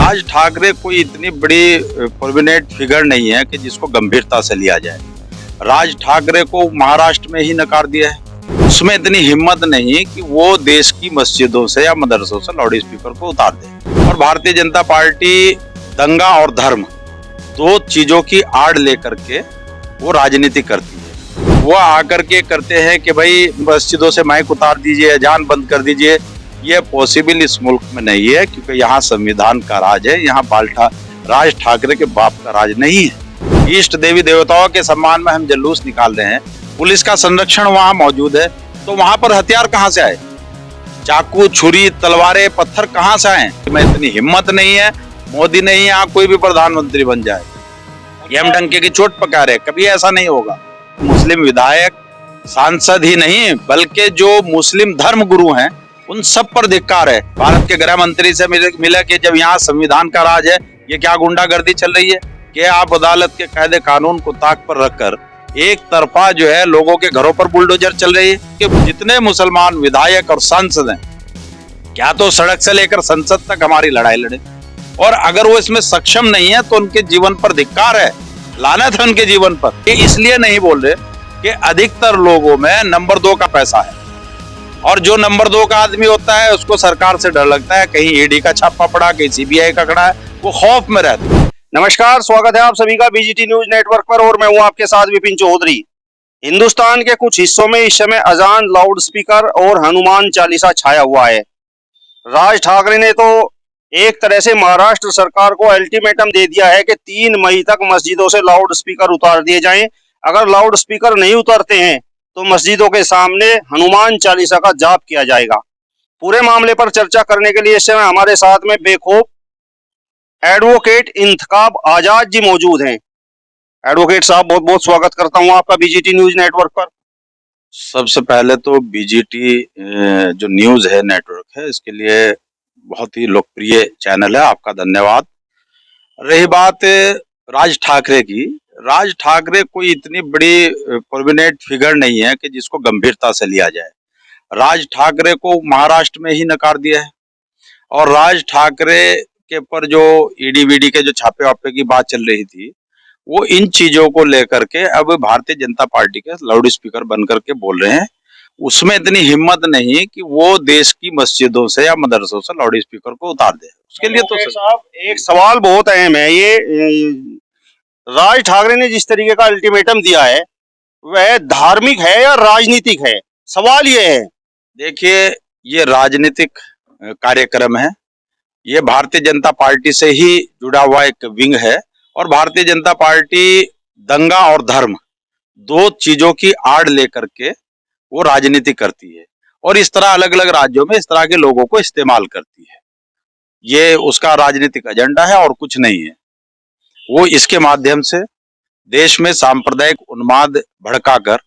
राज ठाकरे कोई इतनी बड़ी प्रोमिनेंट फिगर नहीं है कि जिसको गंभीरता से लिया जाए। राज ठाकरे को महाराष्ट्र में ही नकार दिया है। उसमें इतनी हिम्मत नहीं कि वो देश की मस्जिदों से या मदरसों से लाउड स्पीकर को उतार दे। और भारतीय जनता पार्टी दंगा और धर्म दो चीजों की आड़ लेकर के वो राजनीति करती है। वो आकर के करते हैं कि भाई मस्जिदों से माइक उतार दीजिए, अजान बंद कर दीजिए। ये पॉसिबल इस मुल्क में नहीं है, क्योंकि यहाँ संविधान का राज है। यहाँ राज ठाकरे के बाप का राज नहीं है। इष्ट देवी देवताओं के सम्मान में हम जुलूस निकाल रहे हैं, पुलिस का संरक्षण वहाँ मौजूद है, तो वहाँ पर हथियार कहाँ से आए? चाकू, छुरी, तलवारें, पत्थर कहाँ से आए? में इतनी हिम्मत नहीं है, मोदी नहीं है, यहाँ कोई भी प्रधानमंत्री बन जाए। यम डंके की चोट पका रहे, कभी ऐसा नहीं होगा। मुस्लिम विधायक, सांसद ही नहीं बल्कि जो मुस्लिम धर्म गुरु हैं उन सब पर धिक्कार है। भारत के गृह मंत्री से मिला कि जब यहाँ संविधान का राज है, ये क्या गुंडागर्दी चल रही है कि आप अदालत के कायदे कानून को ताक पर रखकर एक तरफा जो है लोगों के घरों पर बुलडोजर चल रही है। कि जितने मुसलमान विधायक और सांसद हैं, क्या तो सड़क से लेकर संसद तक हमारी लड़ाई लड़े, और अगर वो इसमें सक्षम नहीं है तो उनके जीवन पर धिक्कार है, लानत है उनके जीवन पर। ये इसलिए नहीं बोल रहे कि अधिकतर लोगों में नंबर 2 का पैसा है, और जो नंबर 2 का आदमी होता है उसको सरकार से डर लगता है, कहीं ईडी का छापा पड़ा, कहीं सीबीआई का खड़ा है, वो खौफ में रहता है। नमस्कार, स्वागत है आप सभी का बीजीटी न्यूज नेटवर्क पर, और मैं हूं आपके साथ विपिन चौधरी। हिंदुस्तान के कुछ हिस्सों में इस समय अजान, लाउड स्पीकर और हनुमान चालीसा छाया हुआ है। राज ठाकरे ने तो एक तरह से महाराष्ट्र सरकार को अल्टीमेटम दे दिया है कि 3 मई तक मस्जिदों से लाउड स्पीकर उतार दिए जाएं। अगर लाउड स्पीकर नहीं उतारते हैं तो मस्जिदों के सामने हनुमान चालीसा का जाप किया जाएगा। पूरे मामले पर चर्चा करने के लिए इस समय हमारे साथ में बेखौफ एडवोकेट इंतखाब आजाद जी मौजूद हैं। एडवोकेट साहब, बहुत बहुत स्वागत करता हूं आपका बीजीटी न्यूज नेटवर्क पर। सबसे पहले तो बीजीटी जो न्यूज है, नेटवर्क है, इसके लिए बहुत ही लोकप्रिय चैनल है, आपका धन्यवाद। रही बात राज ठाकरे की, राज ठाकरे कोई इतनी बड़ी प्रोमिनेंट फिगर नहीं है कि जिसको गंभीरता से लिया जाए। राज ठाकरे को महाराष्ट्र में ही नकार दिया है, और राज ठाकरे के पर जो ईडी वीडी के जो छापे वापे की बात चल रही थी, वो इन चीजों को लेकर के अब भारतीय जनता पार्टी के लाउड स्पीकर बन करके बोल रहे हैं। उसमें इतनी हिम्मत नहीं कि वो देश की मस्जिदों से या मदरसों से लाउड स्पीकर को उतार दे। उसके लिए तो साहब एक सवाल बहुत अहम है। ये राज ठाकरे ने जिस तरीके का अल्टीमेटम दिया है वह धार्मिक है या राजनीतिक है? सवाल ये है। देखिए, ये राजनीतिक कार्यक्रम है। ये भारतीय जनता पार्टी से ही जुड़ा हुआ एक विंग है, और भारतीय जनता पार्टी दंगा और धर्म दो चीजों की आड़ लेकर के वो राजनीति करती है, और इस तरह अलग अलग राज्यों में इस तरह के लोगों को इस्तेमाल करती है। ये उसका राजनीतिक एजेंडा है और कुछ नहीं है। वो इसके माध्यम से देश में सांप्रदायिक उन्माद भड़काकर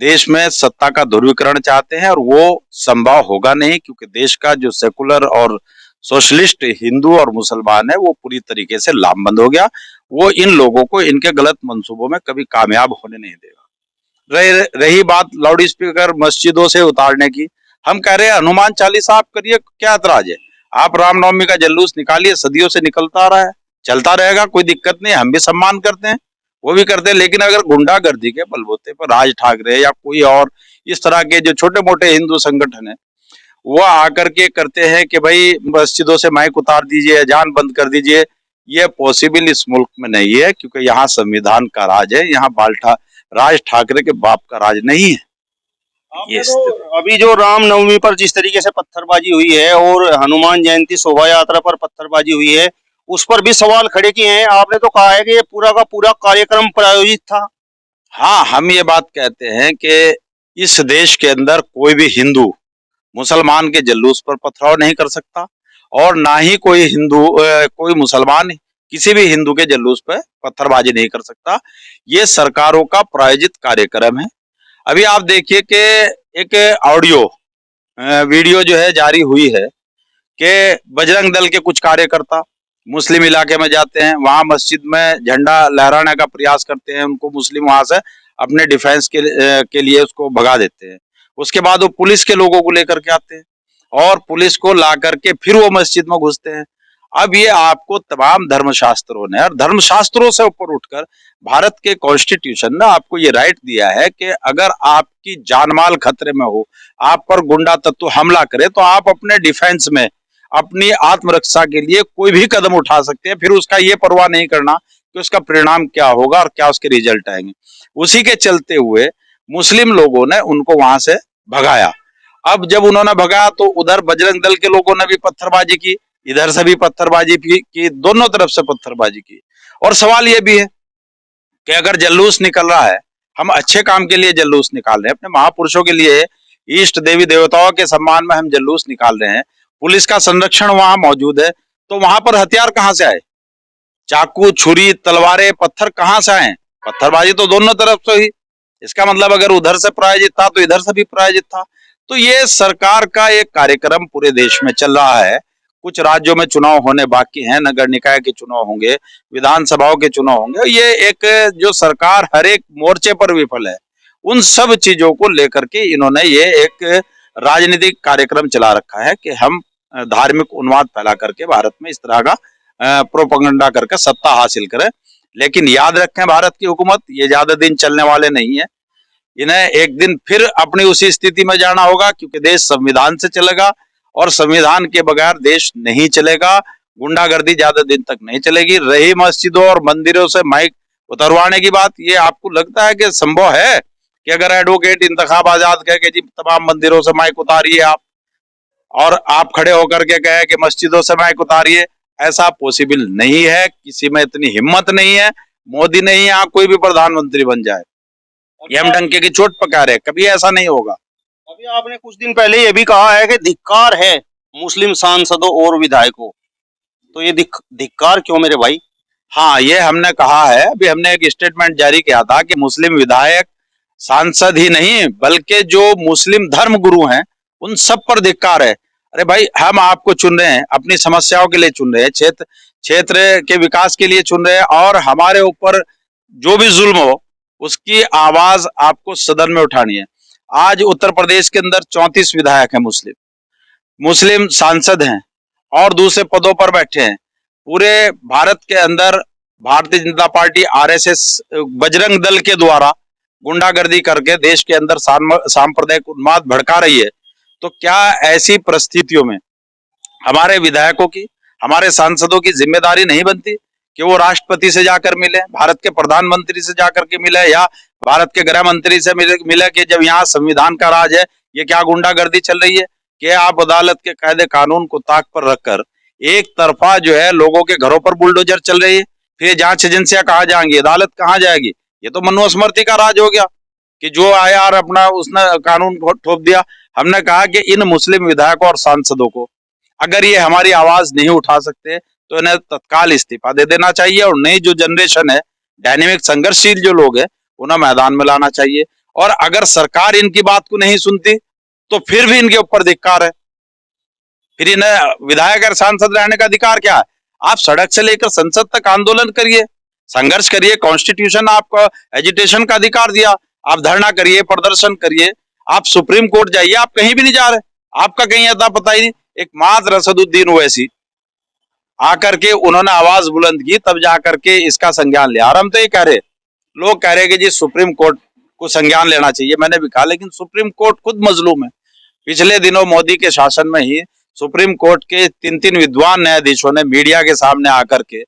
देश में सत्ता का ध्रुवीकरण चाहते हैं, और वो संभव होगा नहीं, क्योंकि देश का जो सेकुलर और सोशलिस्ट हिंदू और मुसलमान है वो पूरी तरीके से लामबंद हो गया। वो इन लोगों को इनके गलत मंसूबों में कभी कामयाब होने नहीं देगा। रही बात लाउड स्पीकर मस्जिदों से उतारने की, हम कह रहे हैं हनुमान चालीसा आप करिए, क्या ऐतराज है? आप रामनवमी का जुलूस निकालिए, सदियों से निकलता आ रहा है, चलता रहेगा, कोई दिक्कत नहीं, हम भी सम्मान करते हैं, वो भी करते हैं। लेकिन अगर गुंडागर्दी के बलबूते पर राज ठाकरे या कोई और इस तरह के जो छोटे मोटे हिंदू संगठन है वो आकर के करते हैं कि भाई मस्जिदों से माइक उतार दीजिए, अजान बंद कर दीजिए, ये पॉसिबल इस मुल्क में नहीं है, क्योंकि यहाँ संविधान का राज है। यहाँ राज ठाकरे के बाप का राज नहीं है। तो अभी जो रामनवमी पर जिस तरीके से पत्थरबाजी हुई है और हनुमान जयंती शोभा यात्रा पर पत्थरबाजी हुई है, उस पर भी सवाल खड़े किए हैं। आपने तो कहा है कि ये पूरा का पूरा कार्यक्रम प्रायोजित था। हाँ, हम ये बात कहते हैं कि इस देश के अंदर कोई भी हिंदू मुसलमान के जुलूस पर पथराव नहीं कर सकता, और ना ही कोई मुसलमान किसी भी हिंदू के जुलूस पर पत्थरबाजी नहीं कर सकता। ये सरकारों का प्रायोजित कार्यक्रम है। अभी आप देखिए कि एक ऑडियो वीडियो जो है जारी हुई है कि बजरंग दल के कुछ कार्यकर्ता मुस्लिम इलाके में जाते हैं, वहां मस्जिद में झंडा लहराने का प्रयास करते हैं, उनको मुस्लिम वहां से अपने डिफेंस के लिए उसको भगा देते हैं। उसके बाद वो पुलिस के लोगों को लेकर के आते हैं, और पुलिस को ला करके फिर वो मस्जिद में घुसते हैं। अब ये आपको तमाम धर्मशास्त्रों ने, और धर्मशास्त्रों से ऊपर उठकर भारत के कॉन्स्टिट्यूशन ने आपको ये राइट दिया है कि अगर आपकी जानमाल खतरे में हो, आप पर गुंडा तत्व हमला करे, तो आप अपने डिफेंस में, अपनी आत्मरक्षा के लिए कोई भी कदम उठा सकते हैं, फिर उसका ये परवाह नहीं करना कि उसका परिणाम क्या होगा और क्या उसके रिजल्ट आएंगे। उसी के चलते हुए मुस्लिम लोगों ने उनको वहां से भगाया। अब जब उन्होंने भगाया तो उधर बजरंग दल के लोगों ने भी पत्थरबाजी की, इधर से भी पत्थरबाजी की, दोनों तरफ से पत्थरबाजी की। और सवाल यह भी है कि अगर जल्लूस निकल रहा है, हम अच्छे काम के लिए जल्लूस निकाल रहे हैं, अपने महापुरुषों के लिए, इष्ट देवी देवताओं के सम्मान में हम जल्लूस निकाल रहे हैं, पुलिस का संरक्षण वहां मौजूद है, तो वहां पर हथियार कहां से आए? चाकू, छुरी, तलवारें, पत्थर कहां से आए? पत्थरबाजी तो दोनों तरफ से ही। इसका मतलब अगर उधर से प्रायोजित था तो इधर से भी प्रायोजित था। तो ये सरकार का एक कार्यक्रम पूरे देश में चल रहा है। कुछ राज्यों में चुनाव होने बाकी हैं, नगर निकाय के चुनाव होंगे, विधानसभाओं के चुनाव होंगे। ये एक जो सरकार हर एक मोर्चे पर विफल है, उन सब चीजों को लेकर के इन्होंने ये एक राजनीतिक कार्यक्रम चला रखा है कि हम धार्मिक उन्माद फैला करके भारत में इस तरह का प्रोपेगेंडा करके सत्ता हासिल करें। लेकिन याद रखें, भारत की हुकूमत ये ज्यादा दिन चलने वाले नहीं है। इन्हें एक दिन फिर अपनी उसी स्थिति में जाना होगा, क्योंकि देश संविधान से चलेगा और संविधान के बगैर देश नहीं चलेगा। गुंडागर्दी ज्यादा दिन तक नहीं चलेगी। रही मस्जिदों और मंदिरों से माइक उतरवाने की बात, ये आपको लगता है कि संभव है कि अगर एडवोकेट इंतखाब आजाद कहे कि जी तमाम मंदिरों से माइक उतारिए आप, और आप खड़े होकर के कहे कि मस्जिदों से माइक उतारिए? ऐसा पॉसिबल नहीं है, किसी में इतनी हिम्मत नहीं है। मोदी नहीं, यहाँ कोई भी प्रधानमंत्री बन जाए, ये हम डंके की चोट पका रहे, कभी ऐसा नहीं होगा। अभी आपने कुछ दिन पहले ये भी कहा है कि धिक्कार है मुस्लिम सांसदों और विधायकों, तो ये धिक्कार क्यों मेरे भाई? हाँ, ये हमने कहा है। अभी हमने एक स्टेटमेंट जारी किया था कि मुस्लिम विधायक, सांसद ही नहीं बल्कि जो मुस्लिम धर्म गुरु हैं, उन सब पर धिक्कार है। अरे भाई, हम आपको चुन रहे हैं, अपनी समस्याओं के लिए चुन रहे हैं, क्षेत्र क्षेत्र के विकास के लिए चुन रहे हैं, और हमारे ऊपर जो भी जुल्म हो उसकी आवाज आपको सदन में उठानी है। आज उत्तर प्रदेश के अंदर 34 विधायक हैं मुस्लिम, मुस्लिम सांसद हैं और दूसरे पदों पर बैठे हैं। पूरे भारत के अंदर भारतीय जनता पार्टी, आरएसएस, बजरंग दल के द्वारा गुंडागर्दी करके देश के अंदर सांप्रदायिक उन्माद भड़का रही है। तो क्या ऐसी परिस्थितियों में हमारे विधायकों की, हमारे सांसदों की जिम्मेदारी नहीं बनती कि वो राष्ट्रपति से जाकर मिले, भारत के प्रधानमंत्री से जाकर के मिले, या भारत के गृह मंत्री से मिले कि जब यहाँ संविधान का राज है, ये क्या गुंडागर्दी चल रही है? कि आप अदालत के कायदे कानून को ताक पर रखकर एक तरफा जो है लोगों के घरों पर बुलडोजर चल रही है, फिर जांच एजेंसियां कहाँ जाएंगी, अदालत कहाँ जाएगी? ये तो मनुस्मृति का राज हो गया कि जो आया और अपना उसने कानून ठोप दिया। हमने कहा कि इन मुस्लिम विधायकों और सांसदों को, अगर ये हमारी आवाज नहीं उठा सकते तो इन्हें तत्काल इस्तीफा दे देना चाहिए, और नई जो जनरेशन है, डायनेमिक संघर्षशील जो लोग हैं, उन्हें मैदान में लाना चाहिए। और अगर सरकार इनकी बात को नहीं सुनती तो फिर भी इनके ऊपर धिक्कार है। फिर इन्हें विधायक और सांसद रहने का अधिकार क्या है? आप सड़क से लेकर संसद तक आंदोलन करिए, संघर्ष करिए, कॉन्स्टिट्यूशन आपको एजिटेशन का अधिकार दिया, आप धरना करिए, प्रदर्शन करिए, आप सुप्रीम कोर्ट जाइए, आप कहीं भी नहीं जा रहे, आपका कहीं अता पता ही नहीं। एक मात्र असदुद्दीन ओवैसी आकर के उन्होंने आवाज बुलंद की, तब जाकर के इसका संज्ञान लिया। और हम तो ये कह रहे, लोग कह रहे कि जी सुप्रीम कोर्ट को संज्ञान लेना चाहिए, मैंने भी कहा, लेकिन सुप्रीम कोर्ट खुद मजलूम है। पिछले दिनों मोदी के शासन में ही सुप्रीम कोर्ट के 3 विद्वान न्यायाधीशों ने मीडिया के सामने आकर के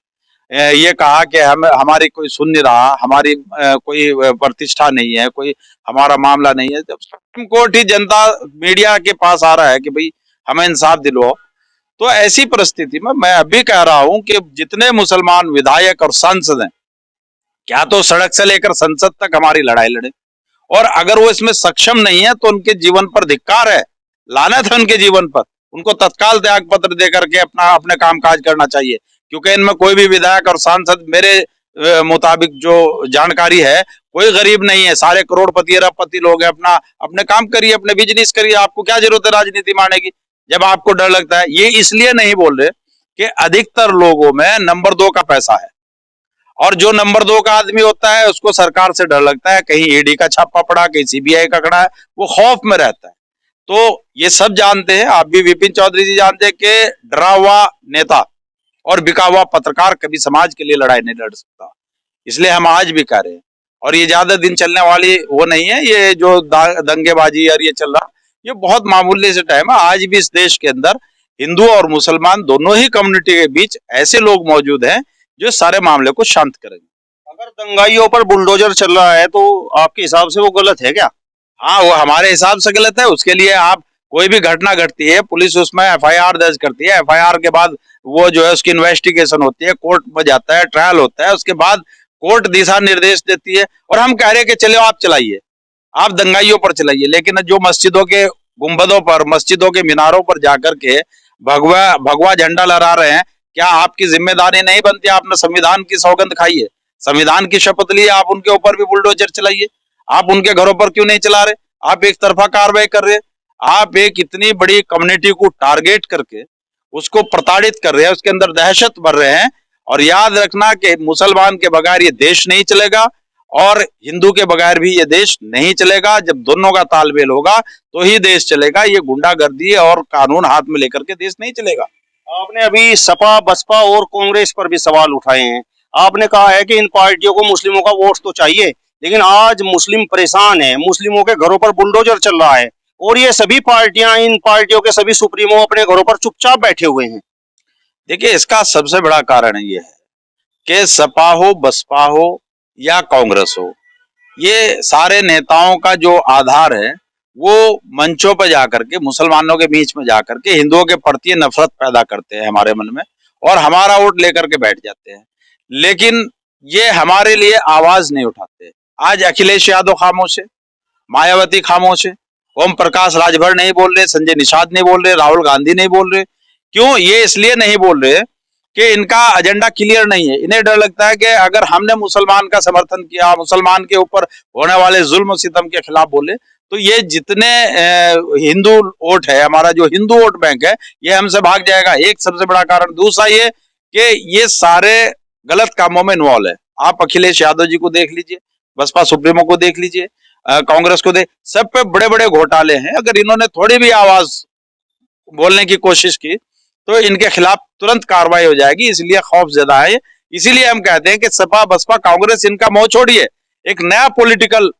ये कहा कि हम, हमारी कोई सुन नहीं रहा, हमारी कोई प्रतिष्ठा नहीं है, कोई हमारा मामला नहीं है। जब सुप्रीम कोर्ट ही जनता मीडिया के पास आ रहा है कि भाई हमें इंसाफ दिलवाओ, तो ऐसी परिस्थिति में मैं अभी कह रहा हूं कि जितने मुसलमान विधायक और सांसद हैं, क्या तो सड़क से लेकर संसद तक हमारी लड़ाई लड़े, और अगर वो इसमें सक्षम नहीं है तो उनके जीवन पर धिक्कार है, लानत है उनके जीवन पर। उनको तत्काल त्याग पत्र देकर के अपने काम काज करना चाहिए, क्योंकि इनमें कोई भी विधायक और सांसद, मेरे मुताबिक जो जानकारी है, कोई गरीब नहीं है, सारे करोड़पति अरबपति लोग हैं। अपने काम करिए, अपने बिजनेस करिए, आपको क्या जरूरत है राजनीति में आने की, जब आपको डर लगता है। ये इसलिए नहीं बोल रहे कि अधिकतर लोगों में नंबर 2 का पैसा है, और जो नंबर 2 का आदमी होता है उसको सरकार से डर लगता है, कहीं ईडी का छापा पड़ा, कहीं सीबीआई का खड़ा है, वो खौफ में रहता है। तो ये सब जानते हैं, आप भी विपिन चौधरी जी जानते हैं कि डरा हुआ नेता और बिका हुआ पत्रकार कभी समाज के लिए लड़ाई नहीं लड़ सकता। इसलिए हम आज भी कह रहे हैं, और ये ज्यादा दिन चलने वाली वो नहीं है, ये जो दंगेबाजी और ये चल रहा, ये बहुत मामूली से टाइम है। आज भी इस देश के अंदर हिंदू और मुसलमान दोनों ही कम्युनिटी के बीच ऐसे लोग मौजूद हैं जो सारे मामले को शांत करेंगे। अगर दंगाइयों पर बुलडोजर चल रहा है तो आपके हिसाब से वो गलत है क्या? हाँ, वो हमारे हिसाब से गलत है। उसके लिए आप कोई भी घटना घटती है, पुलिस उसमें एफआईआर दर्ज करती है, एफआईआर के बाद वो जो है उसकी इन्वेस्टिगेशन होती है, कोर्ट में जाता है, ट्रायल होता है, उसके बाद कोर्ट दिशा निर्देश देती है। और हम कह रहे हैं कि चलो आप चलाइए, आप दंगाइयों पर चलाइए, लेकिन जो मस्जिदों के गुंबदों पर, मस्जिदों के मीनारों पर जाकर के भगवा भगवा झंडा लहरा रहे हैं, क्या आपकी जिम्मेदारी नहीं बनती? आपने संविधान की सौगंध खाई है, संविधान की शपथ ली है, आप उनके ऊपर भी बुलडोजर चलाइए। आप उनके घरों पर क्यों नहीं चला रहे? आप एक तरफा कार्रवाई कर रहे हैं। आप एक इतनी बड़ी कम्युनिटी को टारगेट करके उसको प्रताड़ित कर रहे हैं, उसके अंदर दहशत भर रहे हैं। और याद रखना कि मुसलमान के बगैर ये देश नहीं चलेगा और हिंदू के बगैर भी ये देश नहीं चलेगा। जब दोनों का तालमेल होगा तो ही देश चलेगा। ये गुंडागर्दी और कानून हाथ में लेकर के देश नहीं चलेगा। आपने अभी सपा, बसपा और कांग्रेस पर भी सवाल उठाए हैं। आपने कहा है कि इन पार्टियों को मुस्लिमों का वोट तो चाहिए, लेकिन आज मुस्लिम परेशान है, मुस्लिमों के घरों पर बुलडोजर चल रहा है और ये सभी पार्टियां, इन पार्टियों के सभी सुप्रीमो अपने घरों पर चुपचाप बैठे हुए हैं। देखिए, इसका सबसे बड़ा कारण ये है कि सपा हो, बसपा हो या कांग्रेस हो, ये सारे नेताओं का जो आधार है वो मंचों पर जाकर के, मुसलमानों के बीच में जाकर के हिंदुओं के प्रति नफरत पैदा करते हैं हमारे मन में, और हमारा वोट लेकर के बैठ जाते हैं। लेकिन ये हमारे लिए आवाज नहीं उठाते। आज अखिलेश यादव खामोश है, मायावती खामोश है, ओम प्रकाश राजभर नहीं बोल रहे, संजय निषाद नहीं बोल रहे, राहुल गांधी नहीं बोल रहे। क्यों? ये इसलिए नहीं बोल रहे कि इनका एजेंडा क्लियर नहीं है। इन्हें डर लगता है कि अगर हमने मुसलमान का समर्थन किया, मुसलमान के ऊपर होने वाले जुल्म सितम के खिलाफ बोले, तो ये जितने हिंदू वोट है, हमारा जो हिंदू वोट बैंक है, ये हमसे भाग जाएगा। एक सबसे बड़ा कारण। दूसरा ये कि ये सारे गलत कामों में इन्वॉल्व है। आप अखिलेश यादव जी को देख लीजिए, बसपा सुप्रीमो को देख लीजिए, कांग्रेस को देख, सब पे बड़े बड़े घोटाले हैं। अगर इन्होंने थोड़ी भी आवाज बोलने की कोशिश की तो इनके खिलाफ तुरंत कार्रवाई हो जाएगी। इसलिए खौफ ज्यादा है। इसीलिए हम कहते हैं कि सपा, बसपा, कांग्रेस, इनका मोह छोड़िए, एक नया पॉलिटिकल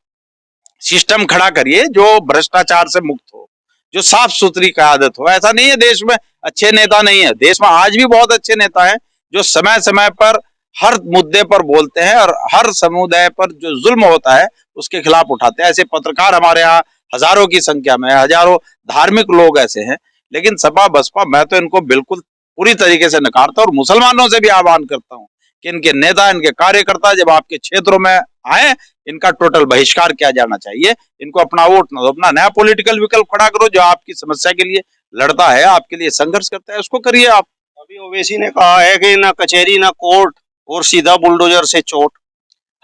सिस्टम खड़ा करिए जो भ्रष्टाचार से मुक्त हो, जो साफ सुथरी क़यादत हो। ऐसा नहीं है देश में अच्छे नेता नहीं है, देश में आज भी बहुत अच्छे नेता हैं जो समय समय पर हर मुद्दे पर बोलते हैं और हर समुदाय पर जो जुल्म होता है उसके खिलाफ उठाते हैं। ऐसे पत्रकार हमारे यहाँ हजारों की संख्या में, हजारों धार्मिक लोग ऐसे हैं। लेकिन सपा, बसपा, मैं तो इनको बिल्कुल पूरी तरीके से नकारता हूँ और मुसलमानों से भी आह्वान करता हूँ कि इनके नेता, इनके कार्यकर्ता जब आपके क्षेत्रों में आए, इनका टोटल बहिष्कार किया जाना चाहिए। इनको अपना वोट न दो, अपना नया पॉलिटिकल विकल्प खड़ा करो जो आपकी समस्या के लिए लड़ता है, आपके लिए संघर्ष करता है, उसको करिए आप। अभी ओवैसी ने कहा है कि ना कचहरी ना कोर्ट और सीधा बुलडोजर से चोट।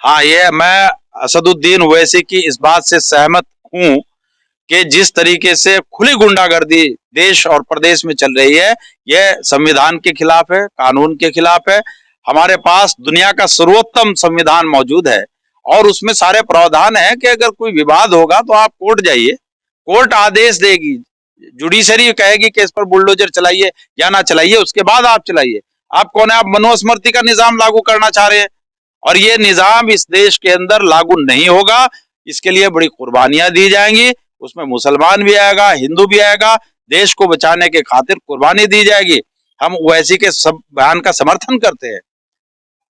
हाँ, ये मैं असदुद्दीन ओवैसी की इस बात से सहमत हूँ कि जिस तरीके से खुली गुंडागर्दी देश और प्रदेश में चल रही है, यह संविधान के खिलाफ है, कानून के खिलाफ है। हमारे पास दुनिया का सर्वोत्तम संविधान मौजूद है और उसमें सारे प्रावधान है कि अगर कोई विवाद होगा तो आप कोर्ट जाइए, कोर्ट आदेश देगी, जुडिशरी कहेगी कि इस पर बुलडोजर चलाइए या ना चलाइए, उसके बाद आप चलाइए। आप कौन है? आप मनुस्मृति का निजाम लागू करना चाह रहे हैं और ये निजाम इस देश के अंदर लागू नहीं होगा। इसके लिए बड़ी कुर्बानियां दी जाएंगी, उसमें मुसलमान भी आएगा, हिंदू भी आएगा, देश को बचाने के खातिर कुर्बानी दी जाएगी। हम ओवैसी के सब बयान का समर्थन करते हैं।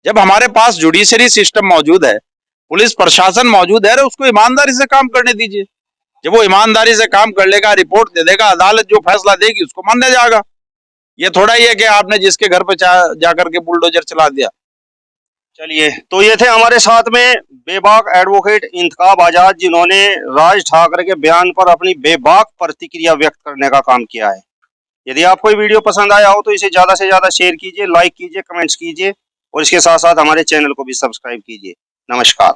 जब हमारे पास जुडिशरी सिस्टम मौजूद है, पुलिस प्रशासन मौजूद है, उसको ईमानदारी से काम करने दीजिए। जब वो ईमानदारी से काम कर लेगा, रिपोर्ट दे देगा, अदालत जो फैसला देगी उसको माना जाएगा। ये थोड़ा ही है कि आपने जिसके घर पे जाकर के बुलडोजर चला दिया। चलिए, तो ये थे हमारे साथ में बेबाक एडवोकेट इंतखाब आजाद, जिन्होंने राज ठाकरे के बयान पर अपनी बेबाक प्रतिक्रिया व्यक्त करने का काम किया है। यदि आपको ये वीडियो पसंद आया हो तो इसे ज्यादा से ज्यादा शेयर कीजिए, लाइक कीजिए, कमेंट्स कीजिए और इसके साथ साथ हमारे चैनल को भी सब्सक्राइब कीजिए। नमस्कार।